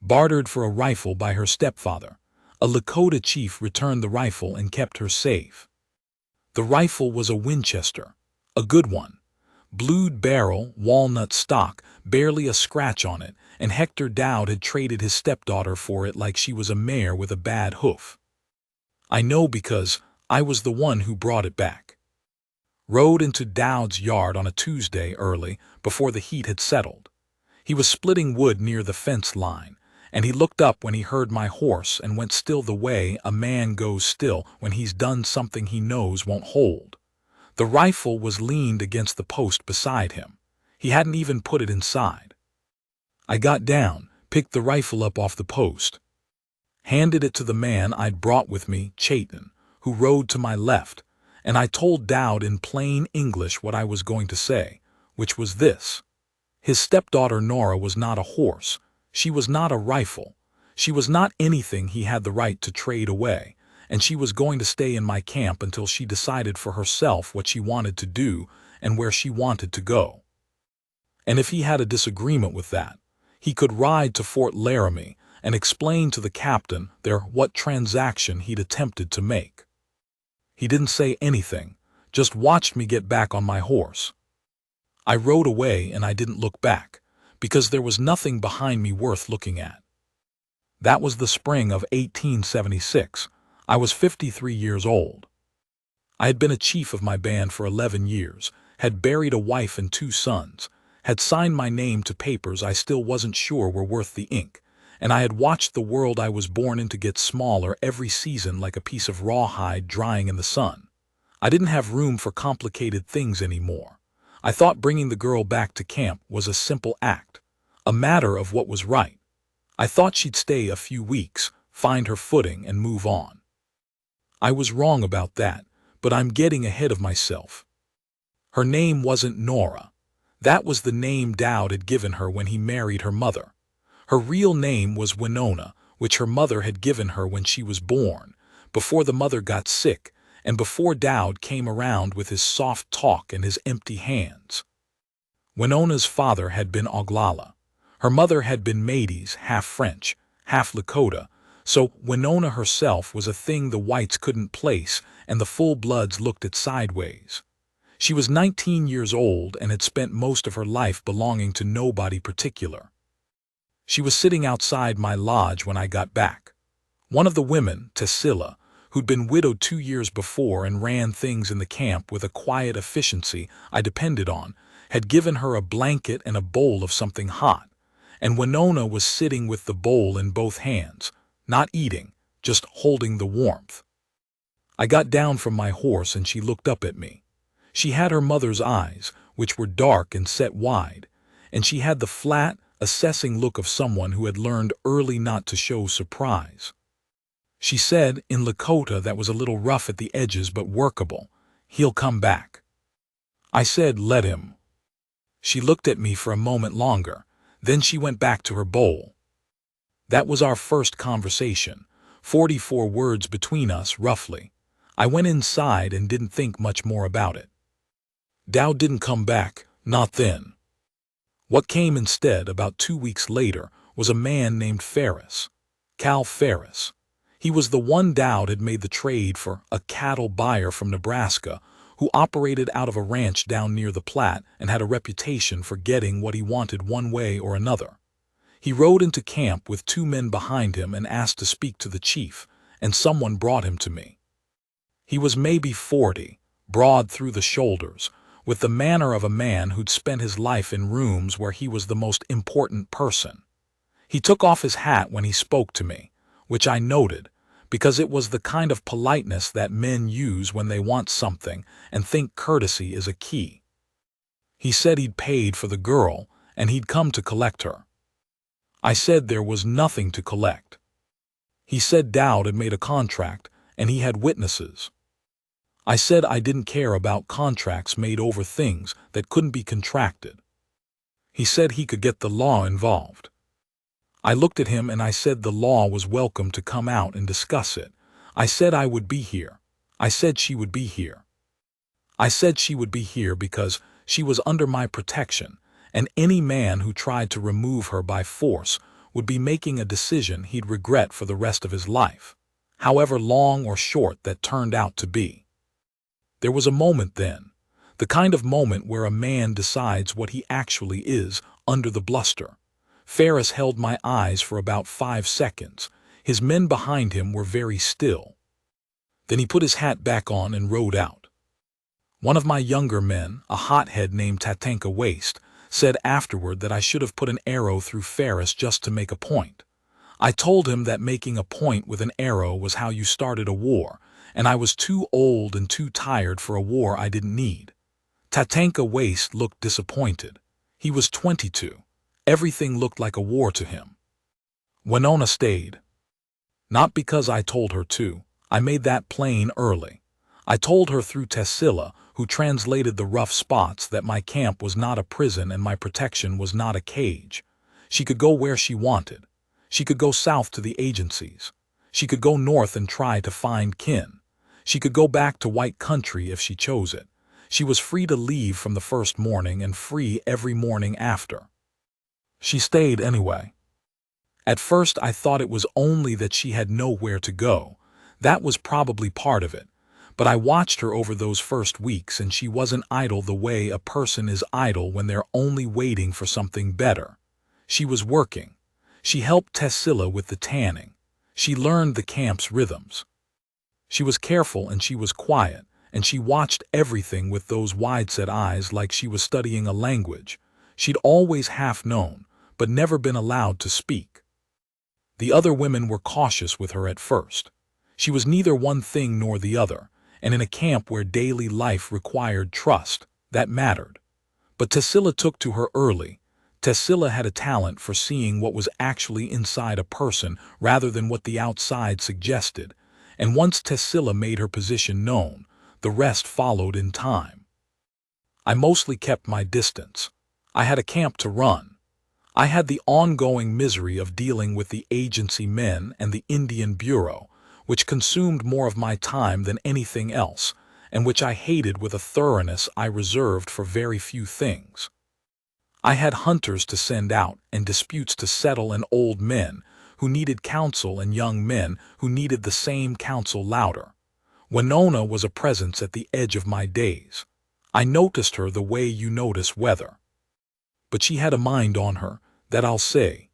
bartered for a rifle by her stepfather. A Lakota chief returned the rifle and kept her safe. The rifle was a Winchester, a good one. Blued barrel, walnut stock, barely a scratch on it, and Hector Dowd had traded his stepdaughter for it like she was a mare with a bad hoof. I know because I was the one who brought it back. Rode into Dowd's yard on a Tuesday early, before the heat had settled. He was splitting wood near the fence line, and he looked up when he heard my horse and went still the way a man goes still when he's done something he knows won't hold. The rifle was leaned against the post beside him. He hadn't even put it inside. I got down, picked the rifle up off the post, handed it to the man I'd brought with me, Chayton, who rode to my left, and I told Dowd in plain English what I was going to say, which was this. His stepdaughter Nora was not a horse. She was not a rifle. She was not anything he had the right to trade away, and she was going to stay in my camp until she decided for herself what she wanted to do and where she wanted to go. And if he had a disagreement with that, he could ride to Fort Laramie and explain to the captain there what transaction he'd attempted to make. He didn't say anything, just watched me get back on my horse. I rode away and I didn't look back, because there was nothing behind me worth looking at. That was the spring of 1876. I was 53 years old. I had been a chief of my band for 11 years, had buried a wife and 2 sons, had signed my name to papers I still wasn't sure were worth the ink, and I had watched the world I was born into get smaller every season like a piece of rawhide drying in the sun. I didn't have room for complicated things anymore. I thought bringing the girl back to camp was a simple act, a matter of what was right. I thought she'd stay a few weeks, find her footing, and move on. I was wrong about that, but I'm getting ahead of myself. Her name wasn't Nora. That was the name Dowd had given her when he married her mother. Her real name was Winona, which her mother had given her when she was born, before the mother got sick, and before Dowd came around with his soft talk and his empty hands. Winona's father had been Oglala. Her mother had been Métis, half French, half Lakota, so Winona herself was a thing the whites couldn't place and the full-bloods looked at sideways. She was 19 years old and had spent most of her life belonging to nobody particular. She was sitting outside my lodge when I got back. One of the women, Tassila, who'd been widowed 2 years before and ran things in the camp with a quiet efficiency I depended on, had given her a blanket and a bowl of something hot, and Winona was sitting with the bowl in both hands, not eating, just holding the warmth. I got down from my horse and she looked up at me. She had her mother's eyes, which were dark and set wide, and she had the flat, assessing look of someone who had learned early not to show surprise. She said, in Lakota that was a little rough at the edges but workable, "He'll come back." I said, "Let him." She looked at me for a moment longer, then she went back to her bowl. That was our first conversation, 44 words between us, roughly. I went inside and didn't think much more about it. Dowd didn't come back, not then. What came instead, about 2 weeks later, was a man named Ferris, Cal Ferris. He was the one Dowd had made the trade for, a cattle buyer from Nebraska who operated out of a ranch down near the Platte and had a reputation for getting what he wanted one way or another. He rode into camp with 2 men behind him and asked to speak to the chief, and someone brought him to me. He was maybe 40, broad through the shoulders, with the manner of a man who'd spent his life in rooms where he was the most important person. He took off his hat when he spoke to me, which I noted, because it was the kind of politeness that men use when they want something and think courtesy is a key. He said he'd paid for the girl and he'd come to collect her. I said there was nothing to collect. He said Dowd had made a contract and he had witnesses. I said I didn't care about contracts made over things that couldn't be contracted. He said he could get the law involved. I looked at him and I said the law was welcome to come out and discuss it. I said I would be here. I said she would be here. I said she would be here because she was under my protection, and any man who tried to remove her by force would be making a decision he'd regret for the rest of his life, however long or short that turned out to be. There was a moment then, the kind of moment where a man decides what he actually is under the bluster. Ferris held my eyes for about 5 seconds. His men behind him were very still. Then he put his hat back on and rode out. One of my younger men, a hothead named Tatanka Waste, said afterward that I should have put an arrow through Ferris just to make a point. I told him that making a point with an arrow was how you started a war, and I was too old and too tired for a war I didn't need. Tatanka Waste looked disappointed. He was 22. Everything looked like a war to him. Winona stayed. Not because I told her to. I made that plain early. I told her through Tassila, who translated the rough spots, that my camp was not a prison and my protection was not a cage. She could go where she wanted. She could go south to the agencies. She could go north and try to find kin. She could go back to white country if she chose it. She was free to leave from the first morning and free every morning after. She stayed anyway. At first I thought it was only that she had nowhere to go. That was probably part of it. But I watched her over those first weeks, and she wasn't idle the way a person is idle when they're only waiting for something better. She was working. She helped Tassila with the tanning. She learned the camp's rhythms. She was careful and she was quiet, and she watched everything with those wide-set eyes like she was studying a language. She'd always half known, but never been allowed to speak. The other women were cautious with her at first. She was neither one thing nor the other, and in a camp where daily life required trust, that mattered. But Tassila took to her early. Tassila had a talent for seeing what was actually inside a person rather than what the outside suggested, and once Tassila made her position known, the rest followed in time. I mostly kept my distance. I had a camp to run. I had the ongoing misery of dealing with the agency men and the Indian Bureau, which consumed more of my time than anything else, and which I hated with a thoroughness I reserved for very few things. I had hunters to send out and disputes to settle, and old men who needed counsel and young men who needed the same counsel louder. Winona was a presence at the edge of my days. I noticed her the way you notice weather. But she had a mind on her, that I'll say.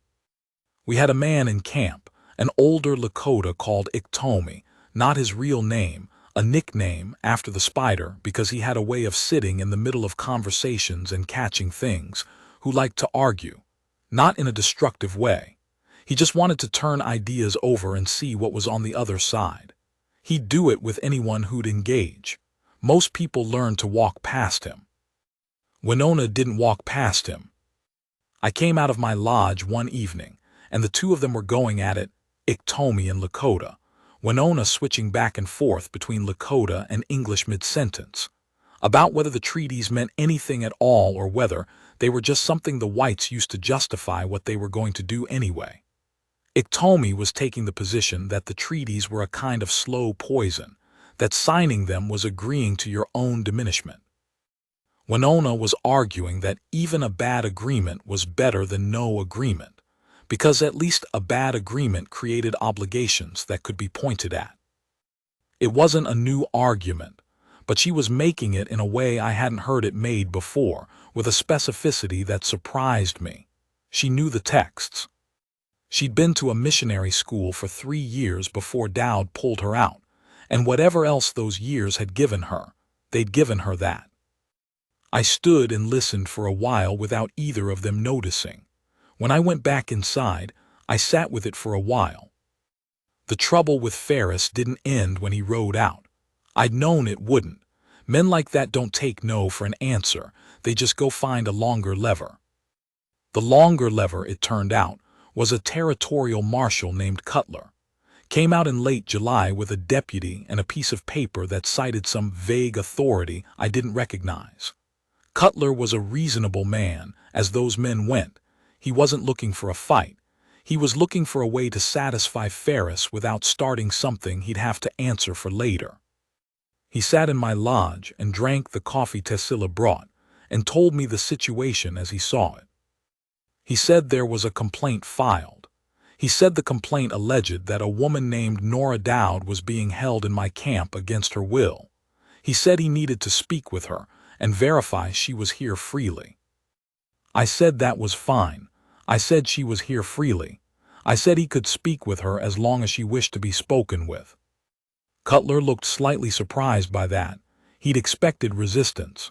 We had a man in camp, an older Lakota called Iktomi, not his real name, a nickname after the spider because he had a way of sitting in the middle of conversations and catching things, who liked to argue, not in a destructive way. He just wanted to turn ideas over and see what was on the other side. He'd do it with anyone who'd engage. Most people learned to walk past him. Winona didn't walk past him. I came out of my lodge one evening, and the two of them were going at it, Iktomi and Lakota, Winona switching back and forth between Lakota and English mid-sentence, about whether the treaties meant anything at all or whether they were just something the whites used to justify what they were going to do anyway. Iktomi was taking the position that the treaties were a kind of slow poison, that signing them was agreeing to your own diminishment. Winona was arguing that even a bad agreement was better than no agreement, because at least a bad agreement created obligations that could be pointed at. It wasn't a new argument, but she was making it in a way I hadn't heard it made before, with a specificity that surprised me. She knew the texts. She'd been to a missionary school for 3 years before Dowd pulled her out, and whatever else those years had given her, they'd given her that. I stood and listened for a while without either of them noticing. When I went back inside, I sat with it for a while. The trouble with Ferris didn't end when he rode out. I'd known it wouldn't. Men like that don't take no for an answer, they just go find a longer lever. The longer lever, it turned out, was a territorial marshal named Cutler. Came out in late July with a deputy and a piece of paper that cited some vague authority I didn't recognize. Cutler was a reasonable man, as those men went. He wasn't looking for a fight. He was looking for a way to satisfy Ferris without starting something he'd have to answer for later. He sat in my lodge and drank the coffee Tassila brought, and told me the situation as he saw it. He said there was a complaint filed. He said the complaint alleged that a woman named Nora Dowd was being held in my camp against her will. He said he needed to speak with her and verify she was here freely. I said that was fine. I said she was here freely. I said he could speak with her as long as she wished to be spoken with. Cutler looked slightly surprised by that. He'd expected resistance.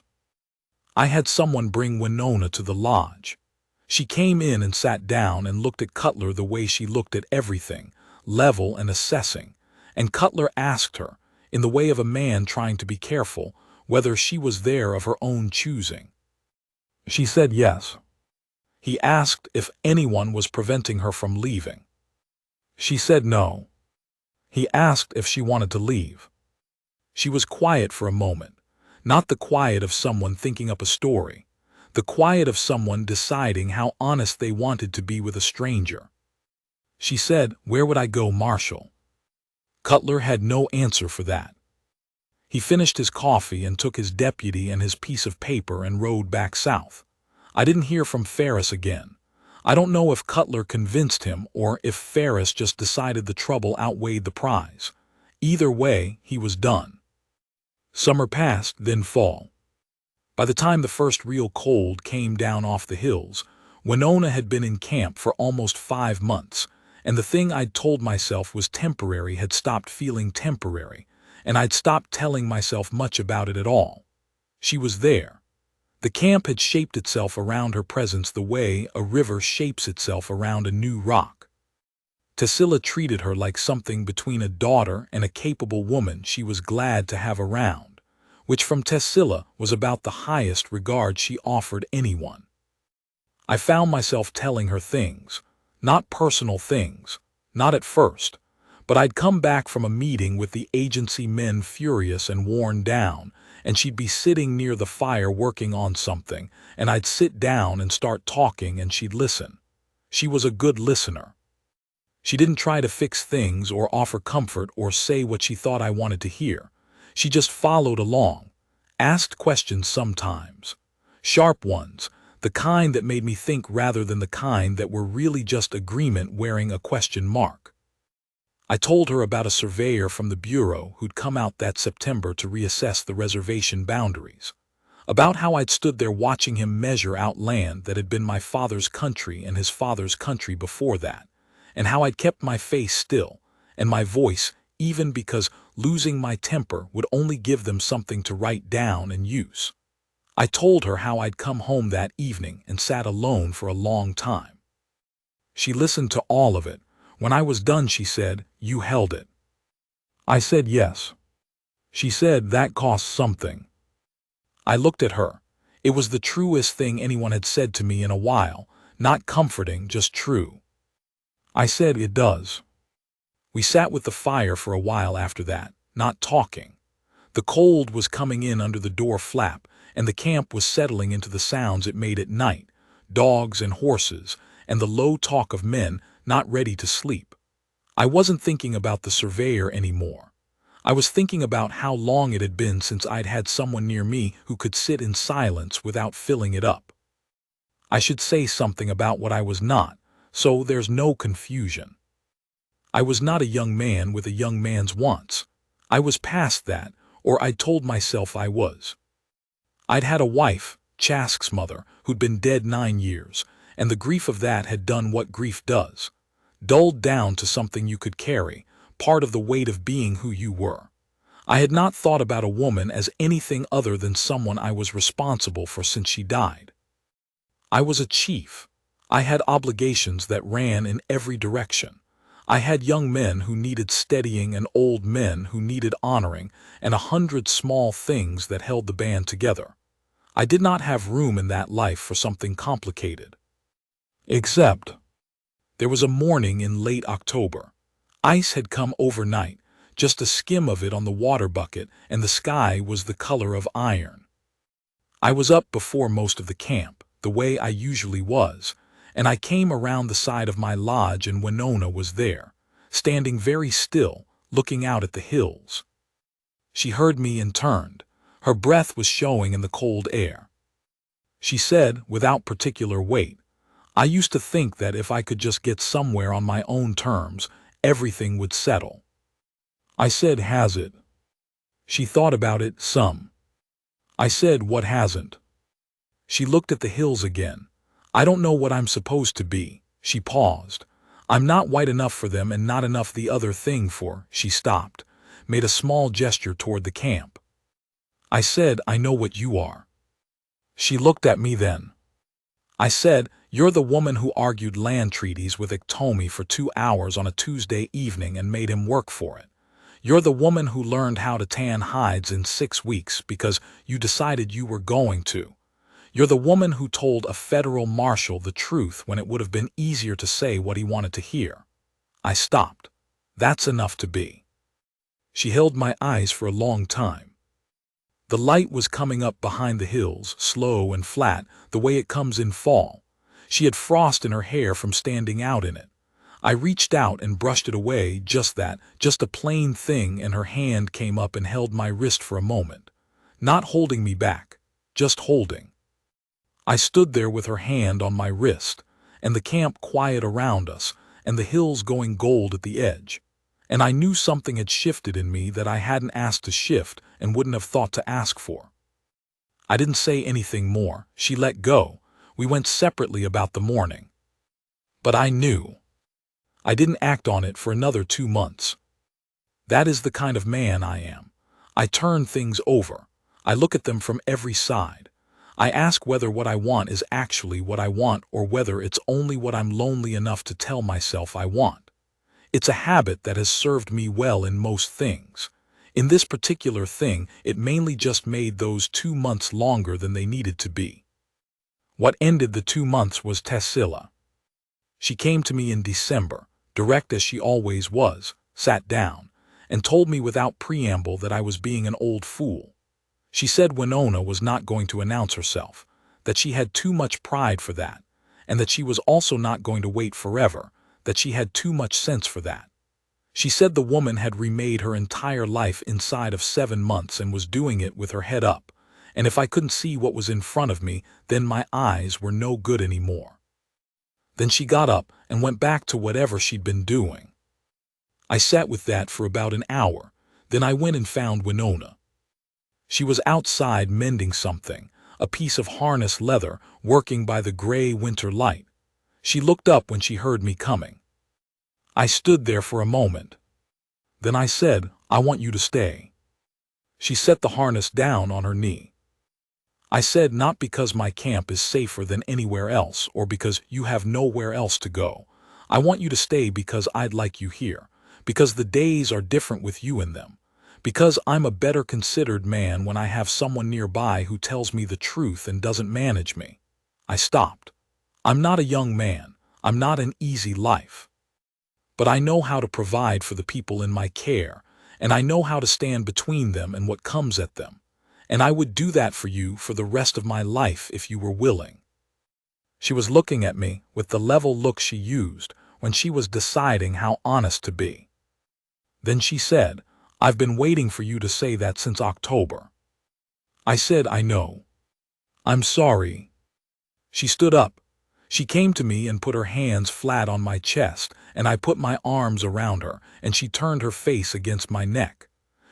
I had someone bring Winona to the lodge. She came in and sat down and looked at Cutler the way she looked at everything, level and assessing, and Cutler asked her, in the way of a man trying to be careful, whether she was there of her own choosing. She said yes. He asked if anyone was preventing her from leaving. She said no. He asked if she wanted to leave. She was quiet for a moment, not the quiet of someone thinking up a story, the quiet of someone deciding how honest they wanted to be with a stranger. She said, "Where would I go, Marshal?" Cutler had no answer for that. He finished his coffee and took his deputy and his piece of paper and rode back south. I didn't hear from Ferris again. I don't know if Cutler convinced him or if Ferris just decided the trouble outweighed the prize. Either way, he was done. Summer passed, then fall. By the time the first real cold came down off the hills, Winona had been in camp for almost 5 months, and the thing I'd told myself was temporary had stopped feeling temporary, and I'd stopped telling myself much about it at all. She was there. The camp had shaped itself around her presence the way a river shapes itself around a new rock. Tassila treated her like something between a daughter and a capable woman she was glad to have around, which from Tassila was about the highest regard she offered anyone. I found myself telling her things, not personal things, not at first, but I'd come back from a meeting with the agency men furious and worn down, and she'd be sitting near the fire working on something, and I'd sit down and start talking and she'd listen. She was a good listener. She didn't try to fix things or offer comfort or say what she thought I wanted to hear. She just followed along, asked questions sometimes, sharp ones, the kind that made me think rather than the kind that were really just agreement wearing a question mark. I told her about a surveyor from the Bureau who'd come out that September to reassess the reservation boundaries, about how I'd stood there watching him measure out land that had been my father's country and his father's country before that, and how I'd kept my face still, and my voice, even because losing my temper would only give them something to write down and use. I told her how I'd come home that evening and sat alone for a long time. She listened to all of it. When I was done, she said, "You held it." I said yes. She said that cost something. I looked at her. It was the truest thing anyone had said to me in a while, not comforting, just true. I said, "It does." We sat with the fire for a while after that, not talking. The cold was coming in under the door flap, and the camp was settling into the sounds it made at night, dogs and horses, and the low talk of men not ready to sleep. I wasn't thinking about the surveyor anymore. I was thinking about how long it had been since I'd had someone near me who could sit in silence without filling it up. I should say something about what I was not, so there's no confusion. I was not a young man with a young man's wants. I was past that, or I'd told myself I was. I'd had a wife, Chask's mother, who'd been dead 9 years, and the grief of that had done what grief does, dulled down to something you could carry, part of the weight of being who you were. I had not thought about a woman as anything other than someone I was responsible for since she died. I was a chief. I had obligations that ran in every direction. I had young men who needed steadying and old men who needed honoring, and 100 small things that held the band together. I did not have room in that life for something complicated. Except, there was a morning in late October. Ice had come overnight, just a skim of it on the water bucket, and the sky was the color of iron. I was up before most of the camp, the way I usually was, and I came around the side of my lodge and Winona was there, standing very still, looking out at the hills. She heard me and turned. Her breath was showing in the cold air. She said, without particular weight, I used to think that if I could just get somewhere on my own terms, everything would settle. I said, has it? She thought about it some. I said, what hasn't? She looked at the hills again. I don't know what I'm supposed to be. She paused. I'm not white enough for them and not enough the other thing for. She stopped, made a small gesture toward the camp. I said, I know what you are. She looked at me then. I said, you're the woman who argued land treaties with Iktomi for 2 hours on a Tuesday evening and made him work for it. You're the woman who learned how to tan hides in 6 weeks because you decided you were going to. You're the woman who told a federal marshal the truth when it would have been easier to say what he wanted to hear. I stopped. That's enough to be. She held my eyes for a long time. The light was coming up behind the hills, slow and flat, the way it comes in fall. She had frost in her hair from standing out in it. I reached out and brushed it away, just that, just a plain thing, and her hand came up and held my wrist for a moment. Not holding me back, just holding. I stood there with her hand on my wrist, and the camp quiet around us, and the hills going gold at the edge. And I knew something had shifted in me that I hadn't asked to shift and wouldn't have thought to ask for. I didn't say anything more. She let go. We went separately about the morning. But I knew. I didn't act on it for another 2 months. That is the kind of man I am. I turn things over. I look at them from every side. I ask whether what I want is actually what I want or whether it's only what I'm lonely enough to tell myself I want. It's a habit that has served me well in most things. In this particular thing, it mainly just made those 2 months longer than they needed to be. What ended the 2 months was Tassila. She came to me in December, direct as she always was, sat down, and told me without preamble that I was being an old fool. She said Winona was not going to announce herself, that she had too much pride for that, and that she was also not going to wait forever, that she had too much sense for that. She said the woman had remade her entire life inside of 7 months and was doing it with her head up, and if I couldn't see what was in front of me, then my eyes were no good anymore. Then she got up and went back to whatever she'd been doing. I sat with that for about an hour, then I went and found Winona. She was outside mending something, a piece of harness leather, working by the gray winter light. She looked up when she heard me coming. I stood there for a moment. Then I said, I want you to stay. She set the harness down on her knee. I said, not because my camp is safer than anywhere else or because you have nowhere else to go. I want you to stay because I'd like you here, because the days are different with you in them, because I'm a better considered man when I have someone nearby who tells me the truth and doesn't manage me. I stopped. I'm not a young man. I'm not an easy life. But I know how to provide for the people in my care, and I know how to stand between them and what comes at them. And I would do that for you for the rest of my life if you were willing. She was looking at me with the level look she used when she was deciding how honest to be. Then she said, I've been waiting for you to say that since October. I said, I know. I'm sorry. She stood up. She came to me and put her hands flat on my chest, and I put my arms around her, and she turned her face against my neck.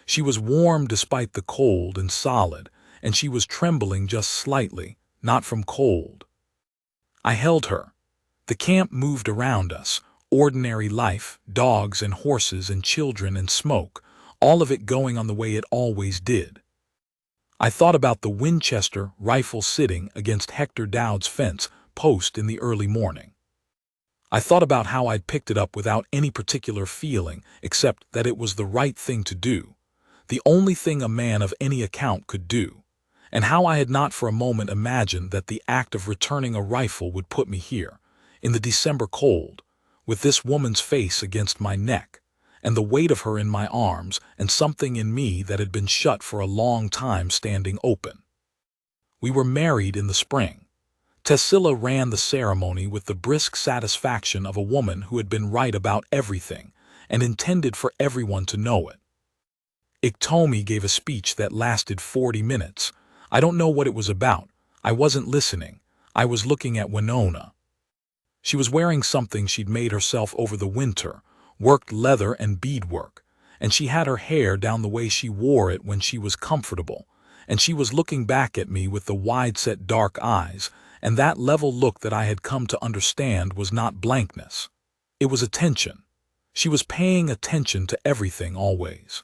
She was warm despite the cold and solid, and she was trembling just slightly, not from cold. I held her. The camp moved around us, ordinary life, dogs and horses and children and smoke, all of it going on the way it always did. I thought about the Winchester rifle sitting against Hector Dowd's fence post in the early morning. I thought about how I'd picked it up without any particular feeling except that it was the right thing to do, the only thing a man of any account could do, and how I had not for a moment imagined that the act of returning a rifle would put me here, in the December cold, with this woman's face against my neck, and the weight of her in my arms, and something in me that had been shut for a long time standing open. We were married in the spring. Tassila ran the ceremony with the brisk satisfaction of a woman who had been right about everything and intended for everyone to know it. Iktomi gave a speech that lasted 40 minutes. I don't know what it was about. I wasn't listening. I was looking at Winona. She was wearing something she'd made herself over the winter, worked leather and beadwork, and she had her hair down the way she wore it when she was comfortable, and she was looking back at me with the wide-set dark eyes, and that level look that I had come to understand was not blankness. It was attention. She was paying attention to everything always.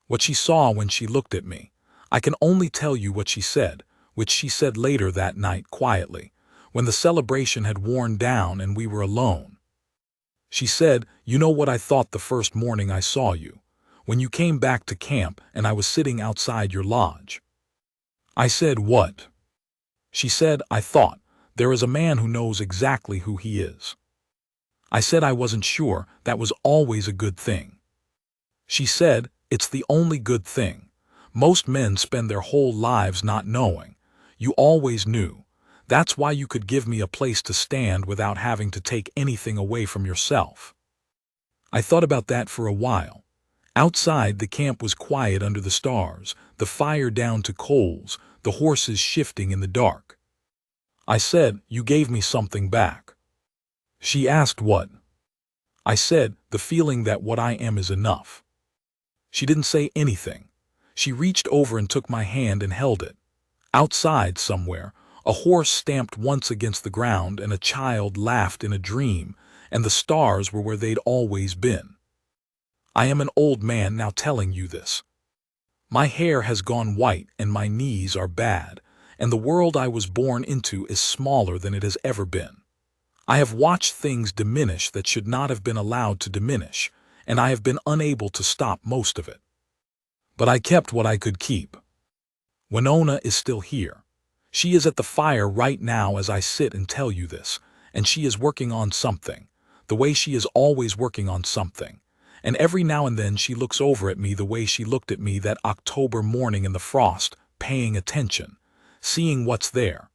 What she saw when she looked at me, I can only tell you what she said, which she said later that night quietly, when the celebration had worn down and we were alone. She said, "You know what I thought the first morning I saw you, when you came back to camp and I was sitting outside your lodge?" I said, "What?" She said, "I thought, there is a man who knows exactly who he is." I said I wasn't sure, that was always a good thing. She said, "It's the only good thing. Most men spend their whole lives not knowing. You always knew. That's why you could give me a place to stand without having to take anything away from yourself." I thought about that for a while. Outside, the camp was quiet under the stars, the fire down to coals, the horses shifting in the dark. I said, "You gave me something back." She asked what. I said, "The feeling that what I am is enough." She didn't say anything. She reached over and took my hand and held it. Outside somewhere, a horse stamped once against the ground and a child laughed in a dream, and the stars were where they'd always been. I am an old man now telling you this. My hair has gone white and my knees are bad, and the world I was born into is smaller than it has ever been. I have watched things diminish that should not have been allowed to diminish, and I have been unable to stop most of it. But I kept what I could keep. Winona is still here. She is at the fire right now as I sit and tell you this, and she is working on something, the way she is always working on something. And every now and then she looks over at me the way she looked at me that October morning in the frost, paying attention, seeing what's there.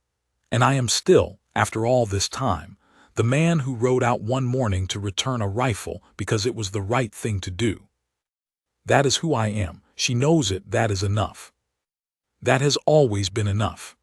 And I am still, after all this time, the man who rode out one morning to return a rifle because it was the right thing to do. That is who I am. She knows it, that is enough. That has always been enough.